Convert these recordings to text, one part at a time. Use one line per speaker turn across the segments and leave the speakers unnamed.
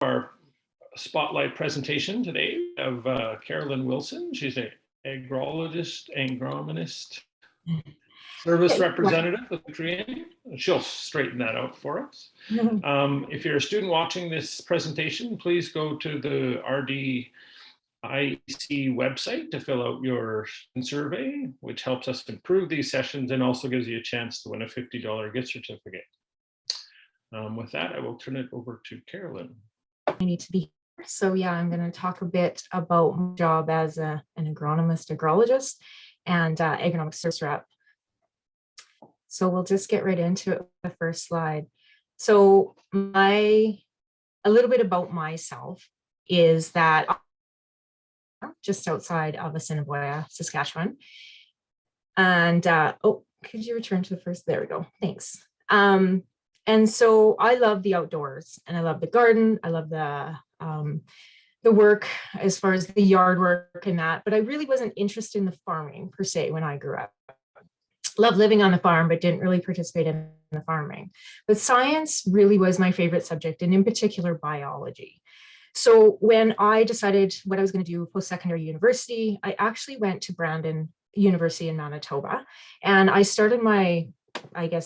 our spotlight presentation today of Carolyn Wilson. She's an agronomist, service representative with Korean. She'll straighten that out for us. If you're a student watching this presentation, please go to the RDIC website to fill out your survey, which helps us improve these sessions and also gives you a chance to win a $50 gift certificate. With that, I will turn it over to Carolyn.
I need to be here. So yeah, I'm going to talk a bit about my job as an agronomist, agrologist, and agronomic service rep. So we'll just get right into it with the first slide. So a little bit about myself is that I'm just outside of Assiniboia, Saskatchewan. And oh, could you return to the first? There we go. Thanks. And so I love the outdoors and I love the garden. I love the work as far as the yard work and that, but I really wasn't interested in the farming per se when I grew up. Loved living on the farm, but didn't really participate in the farming. But science really was my favorite subject, and in particular, biology. So when I decided what I was going to do post-secondary university, I actually went to Brandon University in Manitoba, and I started my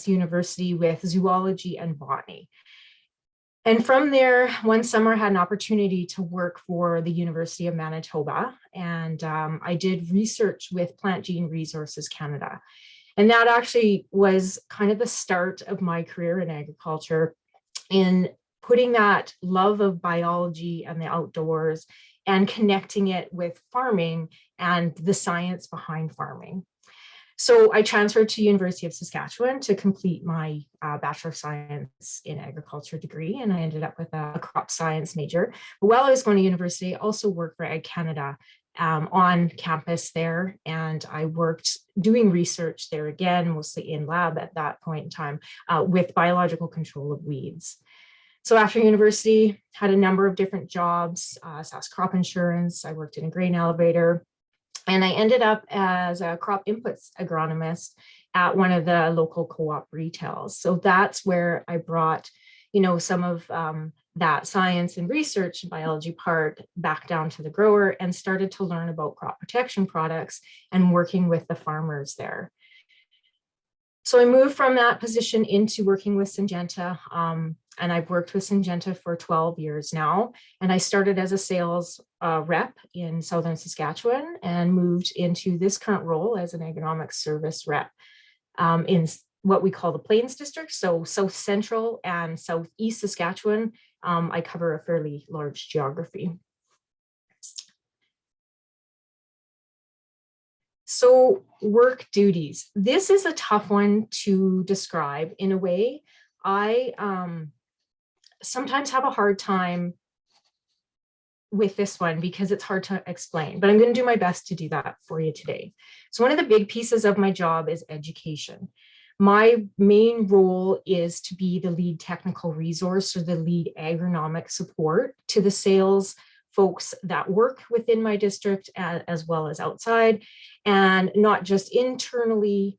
university with zoology and botany. And from there, one summer I had an opportunity to work for the University of Manitoba, and I did research with Plant Gene Resources Canada. And that actually was kind of the start of my career in agriculture, in putting that love of biology and the outdoors and connecting it with farming and the science behind farming. So I transferred to University of Saskatchewan to complete my Bachelor of Science in Agriculture degree, and I ended up with a crop science major. But while I was going to university, I also worked for Ag Canada on campus there, and I worked doing research there again, mostly in lab at that point in time, with biological control of weeds. So after university, had a number of different jobs, SAS crop insurance, I worked in a grain elevator, and I ended up as a crop inputs agronomist at one of the local co-op retails. So that's where I brought, some of that science and research biology part back down to the grower and started to learn about crop protection products and working with the farmers there. So I moved from that position into working with Syngenta, and I've worked with Syngenta for 12 years now. And I started as a sales rep in Southern Saskatchewan and moved into this current role as an Agronomic Service Rep in what we call the Plains District. So South Central and Southeast Saskatchewan, I cover a fairly large geography. So work duties. This is a tough one to describe. In a way, I sometimes have a hard time with this one because it's hard to explain, but I'm going to do my best to do that for you today. So one of the big pieces of my job is education. My main role is to be the lead technical resource or the lead agronomic support to the sales folks that work within my district as well as outside, and not just internally,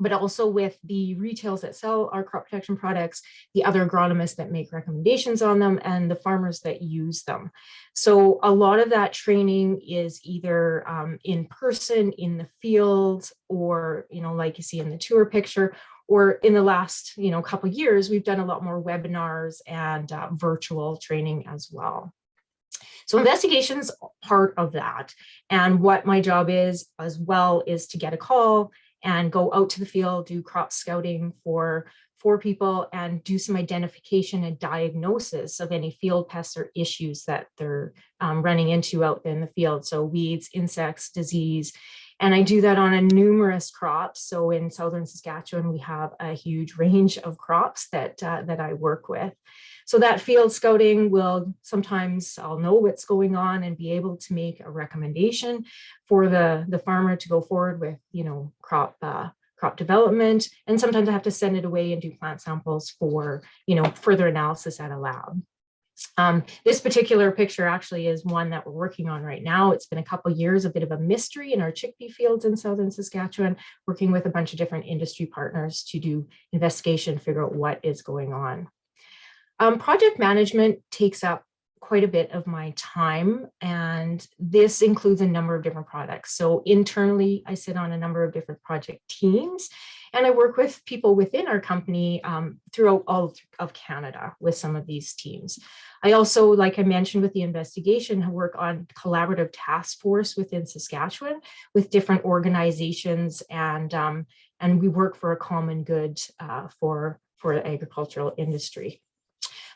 but also with the retails that sell our crop protection products, the other agronomists that make recommendations on them, and the farmers that use them. So a lot of that training is either in person, in the field, or, like you see in the tour picture, or in the last, couple of years, we've done a lot more webinars and virtual training as well. So investigation's part of that. And what my job is as well is to get a call and go out to the field, do crop scouting for people, and do some identification and diagnosis of any field pests or issues that they're running into out in the field. So weeds, insects, disease. And I do that on numerous crops. So in Southern Saskatchewan, we have a huge range of crops that I work with. So that field scouting will sometimes I'll know what's going on and be able to make a recommendation for the farmer to go forward with, crop development. And sometimes I have to send it away and do plant samples for, further analysis at a lab. This particular picture actually is one that we're working on right now. It's been a couple of years, a bit of a mystery in our chickpea fields in Southern Saskatchewan, working with a bunch of different industry partners to do investigation, figure out what is going on. Project management takes up quite a bit of my time, and this includes a number of different products. So internally, I sit on a number of different project teams, and I work with people within our company throughout all of Canada with some of these teams. I also, like I mentioned with the investigation, work on collaborative task force within Saskatchewan with different organizations, and we work for a common good for the agricultural industry.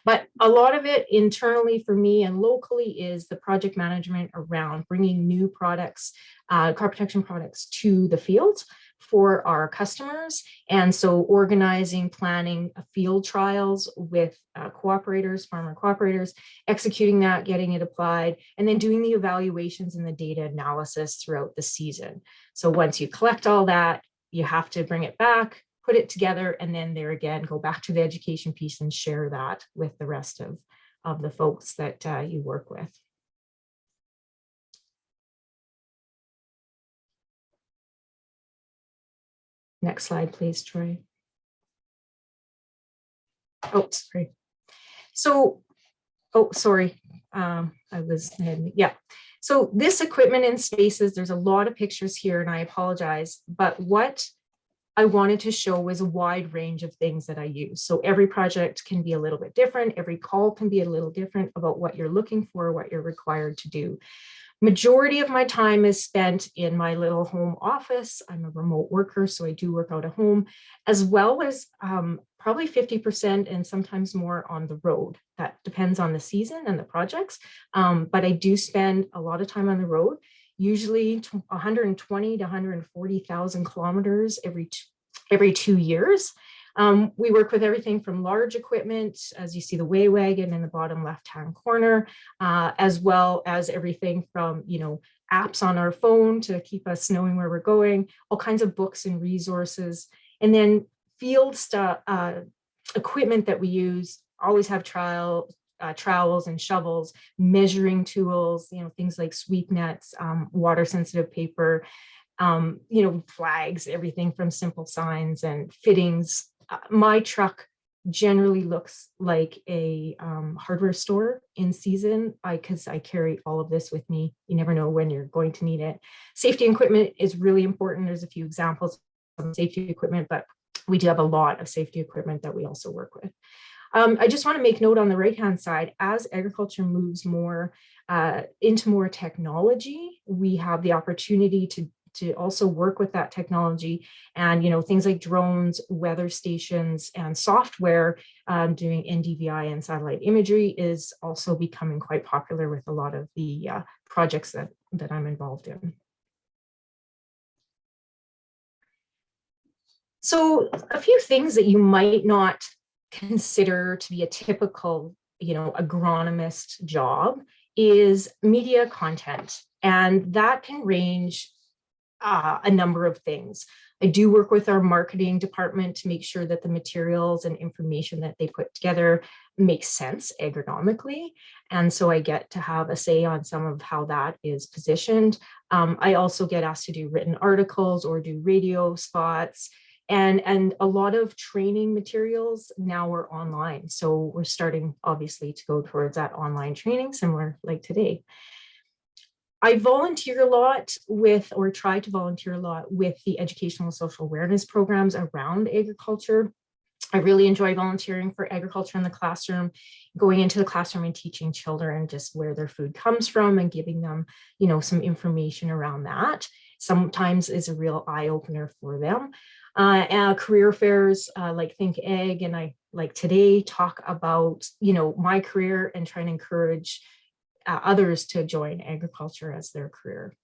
But a lot of it internally for me and locally is the project management around bringing new products, crop protection products to the field for our customers. And so organizing, planning field trials with cooperators, farmer cooperators, executing that, getting it applied, and then doing the evaluations and the data analysis throughout the season. So once you collect all that, you have to bring it back, put it together, and then there again, go back to the education piece and share that with the rest of the folks that you work with. Next slide, please, Troy. Oh, sorry. So, oh, sorry. I was, yeah. So this equipment in spaces, there's a lot of pictures here, and I apologize, but what I wanted to show was a wide range of things that I use. So every project can be a little bit different. Every call can be a little different about what you're looking for, what you're required to do. Majority of my time is spent in my little home office. I'm a remote worker, so I do work out of home, as well as probably 50% and sometimes more on the road. That depends on the season and the projects. But I do spend a lot of time on the road, usually 120 to 140,000 kilometers every 2 years. We work with everything from large equipment, as you see the weigh wagon in the bottom left-hand corner, as well as everything from, apps on our phone to keep us knowing where we're going, all kinds of books and resources, and then field stuff, equipment that we use, always have trowels and shovels, measuring tools, things like sweep nets, water sensitive paper, flags, everything from simple signs and fittings. My truck generally looks like a hardware store in season because I carry all of this with me. You never know when you're going to need it. Safety equipment is really important. There's a few examples of safety equipment, but we do have a lot of safety equipment that we also work with. I just want to make note on the right-hand side, as agriculture moves more into more technology, we have the opportunity to also work with that technology, and things like drones, weather stations, and software doing NDVI and satellite imagery is also becoming quite popular with a lot of the projects that I'm involved in. So a few things that you might not consider to be a typical, agronomist job is media content, and that can range a number of things. I do work with our marketing department to make sure that the materials and information that they put together makes sense agronomically. And so I get to have a say on some of how that is positioned. I also get asked to do written articles or do radio spots. And a lot of training materials now are online. So we're starting obviously to go towards that online training, similar like today. I volunteer a lot with, or try to volunteer a lot with, the educational and social awareness programs around agriculture. I really enjoy volunteering for agriculture in the classroom, going into the classroom and teaching children just where their food comes from and giving them, some information around that. Sometimes is a real eye opener for them. And career fairs like Think Ag, and I like today talk about, my career and trying to encourage others to join agriculture as their career.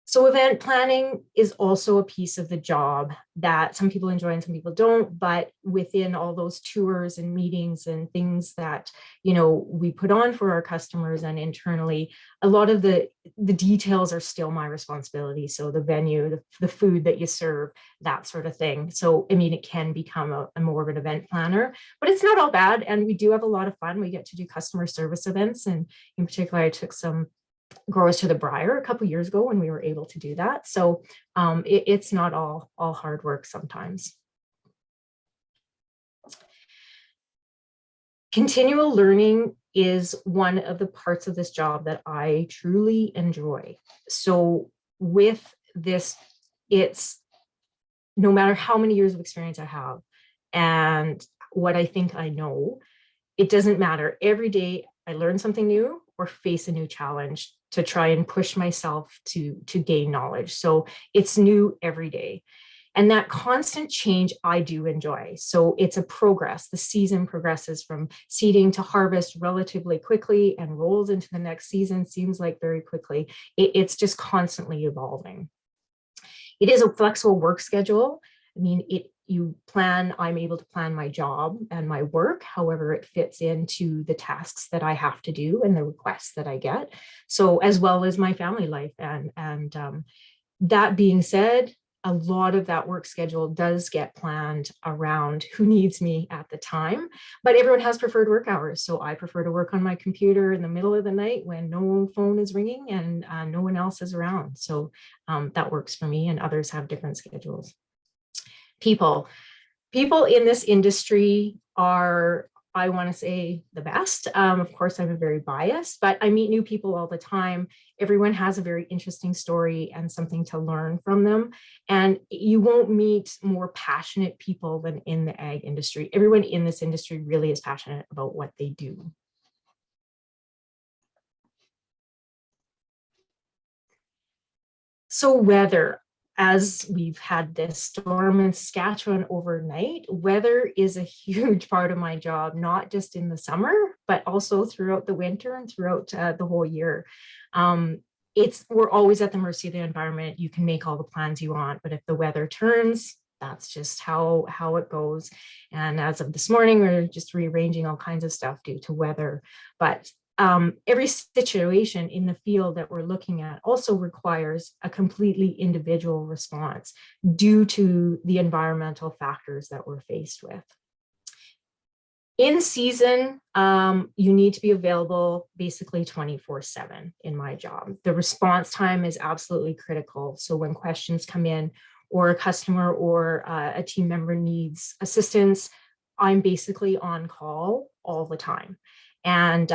So event planning is also a piece of the job that some people enjoy and some people don't, but within all those tours and meetings and things that, we put on for our customers and internally, a lot of the details are still my responsibility. So the venue, the food that you serve, that sort of thing. So, it can become a more of an event planner, but it's not all bad. And we do have a lot of fun. We get to do customer service events. And in particular, I took some growers to the Briar a couple of years ago when we were able to do that. So it's not all hard work sometimes. Continual learning is one of the parts of this job that I truly enjoy. So with this, it's no matter how many years of experience I have and what I think I know, it doesn't matter. Every day I learn something new or face a new challenge to try and push myself to gain knowledge. So it's new every day. And that constant change I do enjoy. So it's a progress. The season progresses from seeding to harvest relatively quickly and rolls into the next season, seems like very quickly. It's just constantly evolving. It is a flexible work schedule. I mean, I'm able to plan my job and my work, however it fits into the tasks that I have to do and the requests that I get. So as well as my family life. And that being said, a lot of that work schedule does get planned around who needs me at the time, but everyone has preferred work hours. So I prefer to work on my computer in the middle of the night when no phone is ringing and no one else is around. So that works for me, and others have different schedules. People in this industry are, I want to say, the best. Of course, I'm very biased, but I meet new people all the time. Everyone has a very interesting story and something to learn from them. And you won't meet more passionate people than in the ag industry. Everyone in this industry really is passionate about what they do. So weather. As we've had this storm in Saskatchewan overnight, weather is a huge part of my job, not just in the summer, but also throughout the winter and throughout the whole year. We're always at the mercy of the environment. You can make all the plans you want, but if the weather turns, that's just how it goes. And as of this morning, we're just rearranging all kinds of stuff due to weather. But every situation in the field that we're looking at also requires a completely individual response due to the environmental factors that we're faced with. In season, you need to be available basically 24/7 in my job. The response time is absolutely critical. So when questions come in, or a customer or a team member needs assistance, I'm basically on call all the time. And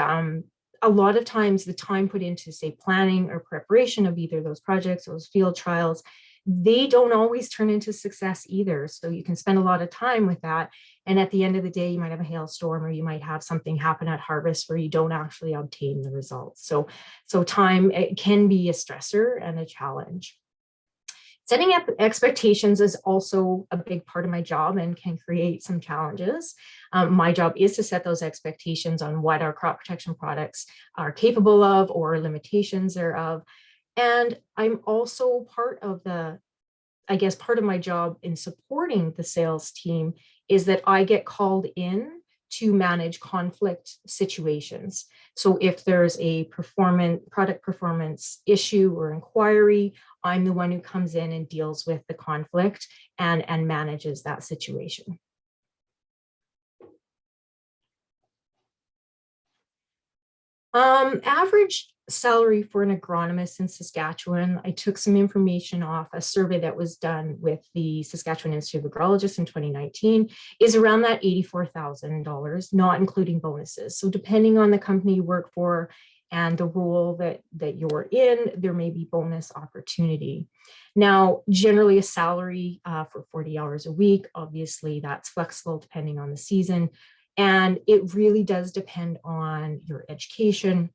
a lot of times the time put into, say, planning or preparation of either those projects, those field trials, they don't always turn into success either. So you can spend a lot of time with that. And at the end of the day, you might have a hailstorm, or you might have something happen at harvest where you don't actually obtain the results. So time, it can be a stressor and a challenge. Setting up expectations is also a big part of my job and can create some challenges. My job is to set those expectations on what our crop protection products are capable of or limitations thereof. And I'm also part of my job in supporting the sales team is that I get called in to manage conflict situations. So if there's a product performance issue or inquiry, I'm the one who comes in and deals with the conflict and manages that situation. Average salary for an agronomist in Saskatchewan, I took some information off a survey that was done with the Saskatchewan Institute of Agrologists in 2019, is around that $84,000, not including bonuses. So depending on the company you work for and the role that you're in, there may be bonus opportunity. Now, generally a salary for 40 hours a week, obviously that's flexible depending on the season. And it really does depend on your education,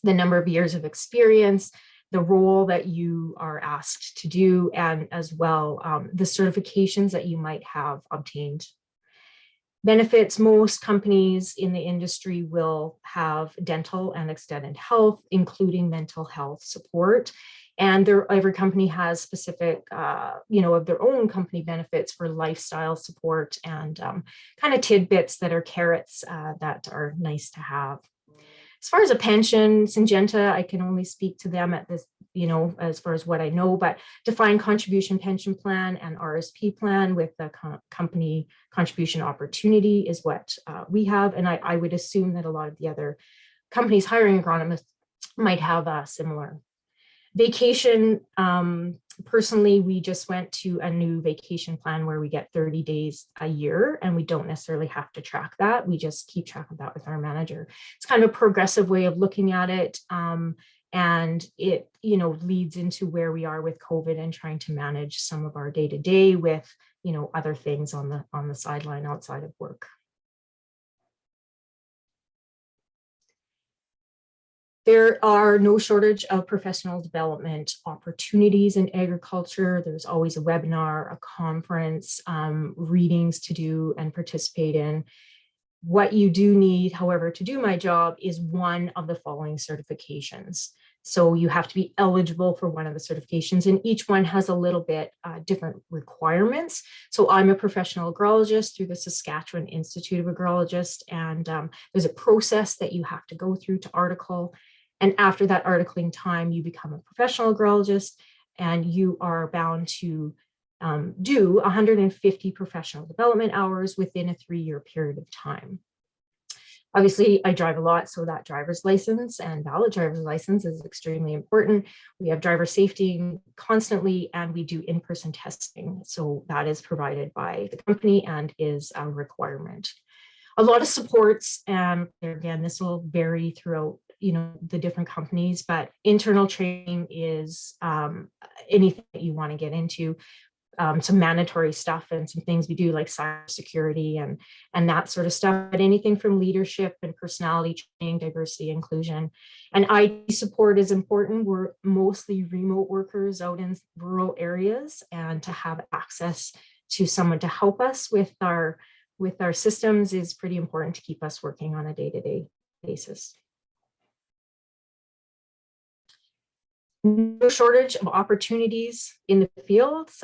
the number of years of experience, the role that you are asked to do, and as well, the certifications that you might have obtained. Benefits: most companies in the industry will have dental and extended health, including mental health support. And every company has specific, of their own company benefits for lifestyle support and kind of tidbits that are carrots that are nice to have. As far as a pension, Syngenta, I can only speak to them at this, as far as what I know, but defined contribution pension plan and RSP plan with the company contribution opportunity is what we have. And I would assume that a lot of the other companies hiring agronomists might have similar. Vacation, personally, we just went to a new vacation plan where we get 30 days a year, and we don't necessarily have to track that. We just keep track of that with our manager. It's kind of a progressive way of looking at it. And it, leads into where we are with COVID and trying to manage some of our day-to-day with, other things on the sideline outside of work. There are no shortage of professional development opportunities in agriculture. There's always a webinar, a conference, readings to do and participate in. What you do need, however, to do my job is one of the following certifications. So you have to be eligible for one of the certifications, and each one has a little bit different requirements. So I'm a professional agrologist through the Saskatchewan Institute of Agrologists, and there's a process that you have to go through to article. And after that articling time, you become a professional agrologist, and you are bound to do 150 professional development hours within a 3-year period of time. Obviously, I drive a lot, so that driver's license and valid driver's license is extremely important. We have driver safety constantly, and we do in-person testing. So that is provided by the company and is a requirement. A lot of supports, and again, this will vary throughout the different companies, but internal training is anything that you want to get into. Some mandatory stuff and some things we do like cybersecurity and that sort of stuff, but anything from leadership and personality training, diversity, inclusion, and IT support is important. We're mostly remote workers out in rural areas, and to have access to someone to help us with our systems is pretty important to keep us working on a day-to-day basis. No shortage of opportunities in the fields,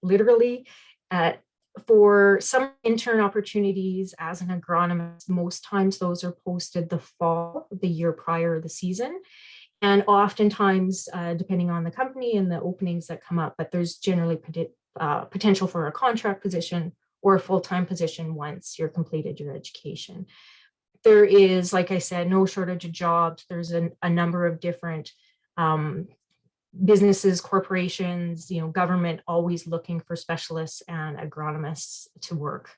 literally. For some intern opportunities as an agronomist, most times those are posted the fall, the year prior to the season. And oftentimes, depending on the company and the openings that come up, but there's generally potential for a contract position or a full-time position once you're completed your education. There is, like I said, no shortage of jobs. There's a number of different businesses, corporations, government always looking for specialists and agronomists to work.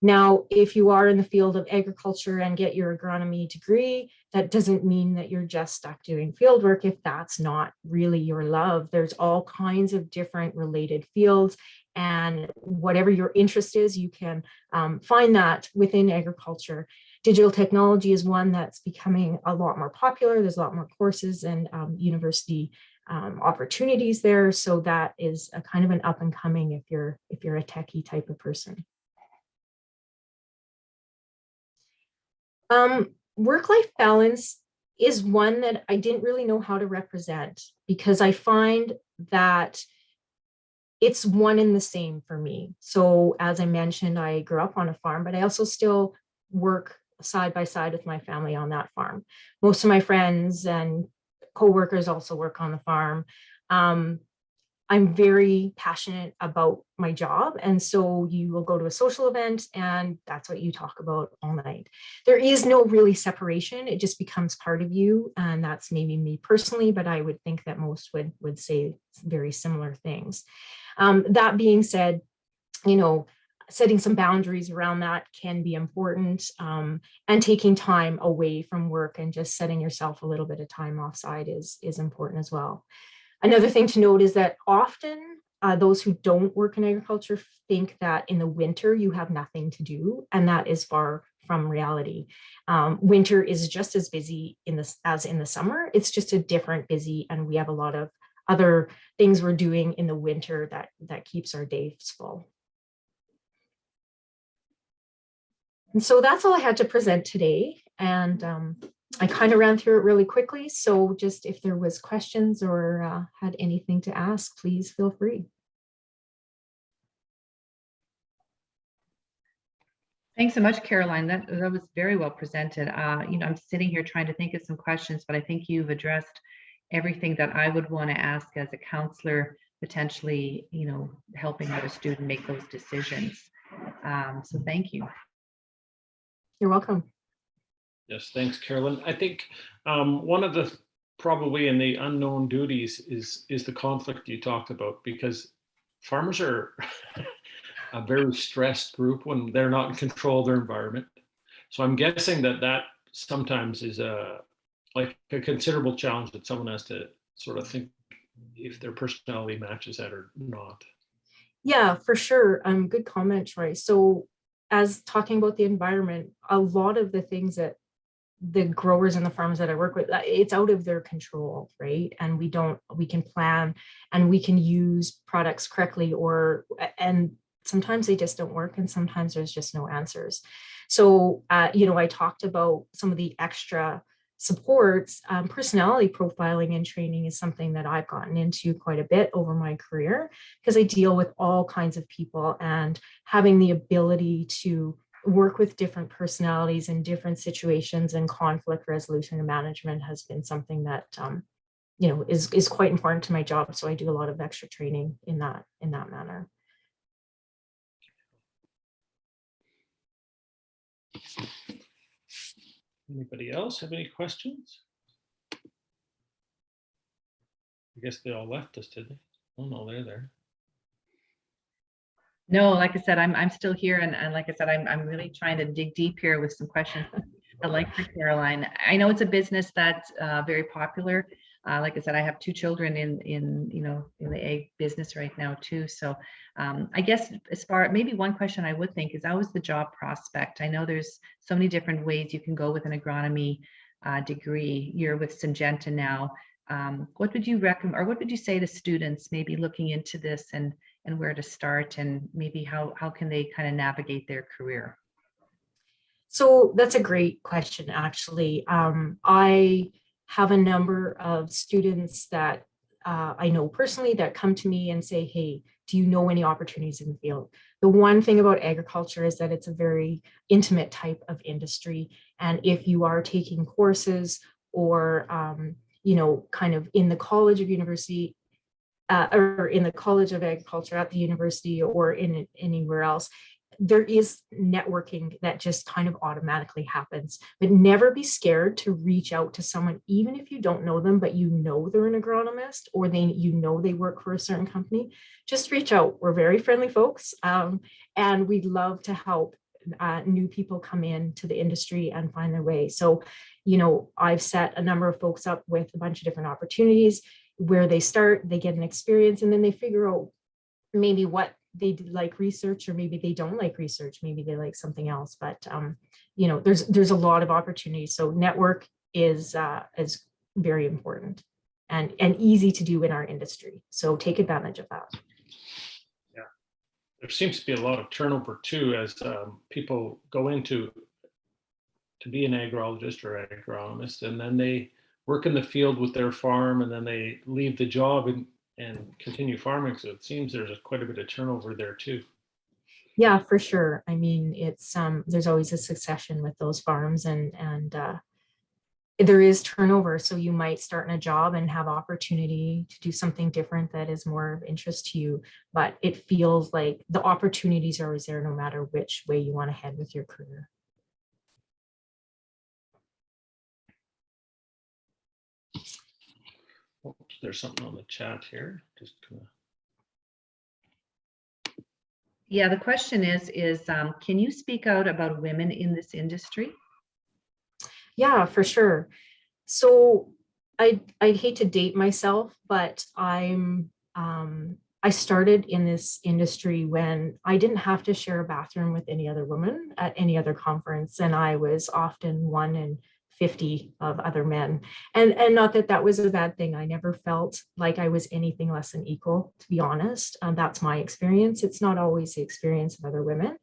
Now, if you are in the field of agriculture and get your agronomy degree, that doesn't mean that you're just stuck doing field work if that's not really your love. There's all kinds of different related fields, and whatever your interest is, you can find that within agriculture. Digital technology is one that's becoming a lot more popular. There's a lot more courses and university opportunities there. So that is a kind of an up and coming if you're a techie type of person. Work-life balance is one that I didn't really know how to represent, because I find that it's one and the same for me. So as I mentioned, I grew up on a farm, but I also still work side by side with my family on that farm. Most of my friends and co-workers also work on the farm. I'm very passionate about my job. And so you will go to a social event and that's what you talk about all night. There is no really separation. It just becomes part of you. And that's maybe me personally, but I would think that most would say very similar things. That being said, setting some boundaries around that can be important, and taking time away from work and just setting yourself a little bit of time offside is important as well. Another thing to note is that often those who don't work in agriculture think that in the winter you have nothing to do, and that is far from reality. Winter is just as busy as in the summer. It's just a different busy, and we have a lot of other things we're doing in the winter that keeps our days full. And so that's all I had to present today. And I kind of ran through it really quickly. So just if there was questions or had anything to ask, please feel free.
Thanks so much, Caroline. That was very well presented. I'm sitting here trying to think of some questions, but I think you've addressed everything that I would want to ask as a counselor, potentially, helping out a student make those decisions. So thank you.
You're welcome.
Yes, thanks, Carolyn. I think one of the probably in the unknown duties is the conflict you talked about, because farmers are a very stressed group when they're not in control of their environment. So I'm guessing that sometimes is like a considerable challenge that someone has to sort of think if their personality matches that or not.
Yeah, for sure. Good comment, Troy. So as talking about the environment, a lot of the things that the growers and the farms that I work with, it's out of their control, right? And we can plan and we can use products correctly, and sometimes they just don't work and sometimes there's just no answers. So, I talked about some of the extra supports. Personality profiling and training is something that I've gotten into quite a bit over my career because I deal with all kinds of people, and having the ability to work with different personalities in different situations and conflict resolution and management has been something that is quite important to my job. So I do a lot of extra training in that manner.
Anybody else have any questions? I guess they all left us, did they? Oh no, they're there.
No, like I said, I'm still here, and like I said, I'm really trying to dig deep here with some questions. I like for Caroline. I know it's a business that's very popular. Like I said, I have 2 children in the egg business right now too. So I guess maybe one question I would think is, how is the job prospect? I know there's so many different ways you can go with an agronomy degree. You're with Syngenta now. What would you recommend, or what would you say to students maybe looking into this, and where to start, and maybe how can they kind of navigate their career?
So that's a great question, actually. I have a number of students that I know personally that come to me and say, hey, do you know any opportunities in the field? The one thing about agriculture is that it's a very intimate type of industry. And if you are taking courses or, kind of in the college of university, or in the College of Agriculture at the university or in anywhere else, there is networking that just kind of automatically happens. But never be scared to reach out to someone, even if you don't know them, but they're an agronomist, or they work for a certain company. Just reach out. We're very friendly folks, and we'd love to help new people come into the industry and find their way. So, I've set a number of folks up with a bunch of different opportunities where they start, they get an experience, and then they figure out maybe what they like research, or maybe they don't like research, maybe they like something else. But there's a lot of opportunities. So network is very important and easy to do in our industry. So take advantage of that.
Yeah, there seems to be a lot of turnover too, as people go into to be an agrologist or agronomist, and then they work in the field with their farm, and then they leave the job and continue farming. So it seems there's quite a bit of turnover there too.
Yeah, for sure. I mean, it's there's always a succession with those farms, and there is turnover. So you might start in a job and have opportunity to do something different that is more of interest to you, but it feels like the opportunities are always there no matter which way you want to head with your career.
Oh, there's something on the chat here. Just gonna...
Yeah, the question is can you speak out about women in this industry?
Yeah, for sure. So I'd hate to date myself, but I started in this industry when I didn't have to share a bathroom with any other woman at any other conference, and I was often one in 50 of other men. And not that that was a bad thing. I never felt like I was anything less than equal, to be honest. That's my experience. It's not always the experience of other women.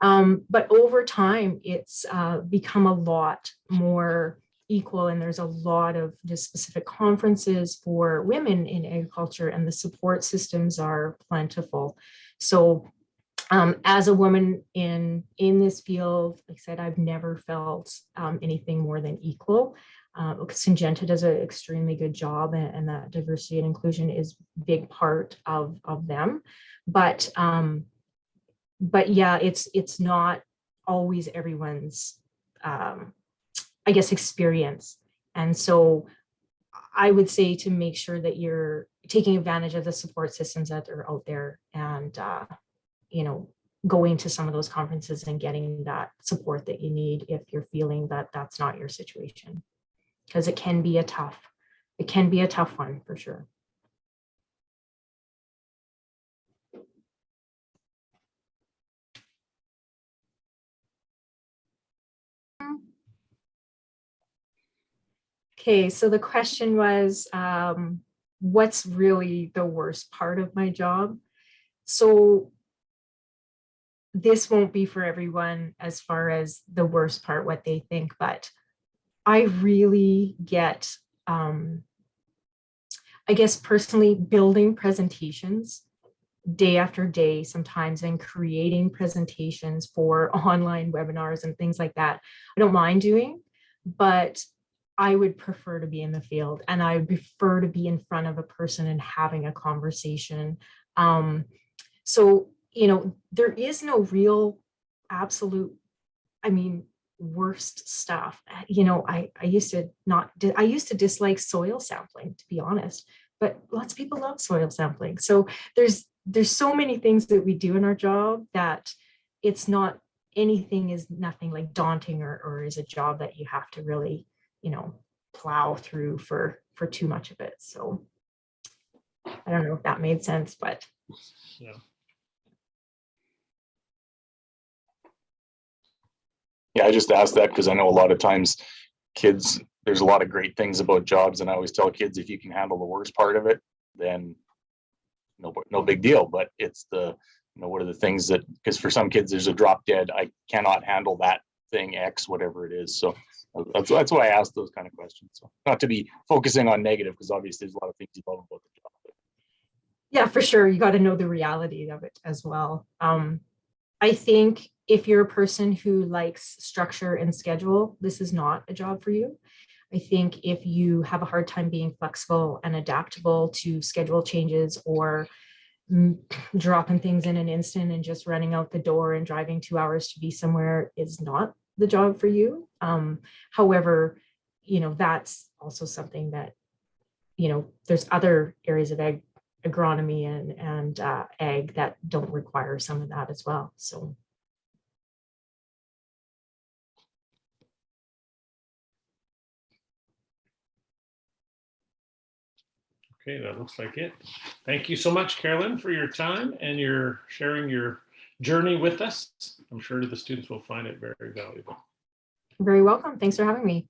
But over time, it's become a lot more equal, and there's a lot of just specific conferences for women in agriculture, and the support systems are plentiful. So as a woman in this field, like I said, I've never felt anything more than equal. Syngenta does an extremely good job, and that diversity and inclusion is a big part of them. But yeah, it's not always everyone's I guess experience. And so I would say to make sure that you're taking advantage of the support systems that are out there, and you know, going to some of those conferences and getting that support that you need if you're feeling that that's not your situation, because it can be a tough one for sure. Okay, so the question was, what's really the worst part of my job? So this won't be for everyone as far as the worst part, what they think, but I really get, I guess personally, building presentations day after day sometimes, and creating presentations for online webinars and things like that. I don't mind doing, but I would prefer to be in the field, and I would prefer to be in front of a person and having a conversation. So, you know, there is no real absolute, I mean, worst stuff. You know, I used to dislike soil sampling, to be honest, but lots of people love soil sampling. So there's so many things that we do in our job that it's not, anything is nothing like daunting or is a job that you have to really, you know, plow through for too much of it. So I don't know if that made sense, but
Yeah.
Yeah, I just asked that because I know a lot of times kids, there's a lot of great things about jobs, and I always tell kids, if you can handle the worst part of it, then no big deal. But it's the, you know, what are the things that, because for some kids there's a drop dead, I cannot handle that thing X, whatever it is. So that's why I asked those kind of questions. So not to be focusing on negative, because obviously there's a lot of things you love about the job.
yeah, for sure, you got to know the reality of it as well. I think if you're a person who likes structure and schedule, this is not a job for you. I think if you have a hard time being flexible and adaptable to schedule changes, or dropping things in an instant and just running out the door and driving 2 hours to be somewhere, is not the job for you. However, you know, that's also something that, you know, there's other areas of agronomy and ag that don't require some of that as well. So
Okay, that looks like it. Thank you so much, Carolyn, for your time and your sharing your journey with us. I'm sure the students will find it very valuable.
very welcome. Thanks for having me.